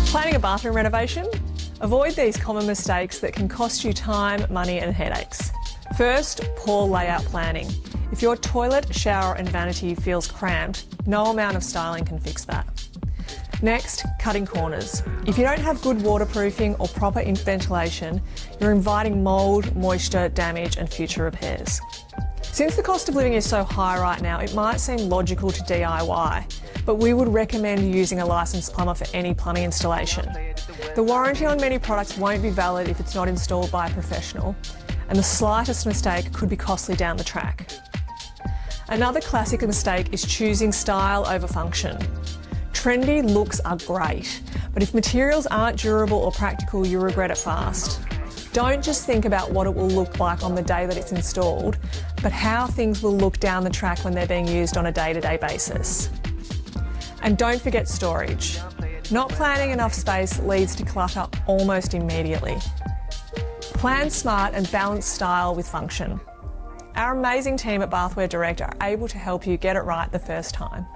Planning a bathroom renovation? Avoid these common mistakes that can cost you time, money and headaches. First, poor layout planning. If your toilet, shower and vanity feels cramped, no amount of styling can fix that. Next, cutting corners. If you don't have good waterproofing or proper ventilation, you're inviting mould, moisture, damage and future repairs. Since the cost of living is so high right now, it might seem logical to DIY, but we would recommend using a licensed plumber for any plumbing installation. The warranty on many products won't be valid if it's not installed by a professional, and the slightest mistake could be costly down the track. Another classic mistake is choosing style over function. Trendy looks are great, but if materials aren't durable or practical, you regret it fast. Don't just think about what it will look like on the day that it's installed, but how things will look down the track when they're being used on a day-to-day basis. And don't forget storage. Not planning enough space leads to clutter almost immediately. Plan smart and balance style with function. Our amazing team at Bathware Direct are able to help you get it right the first time.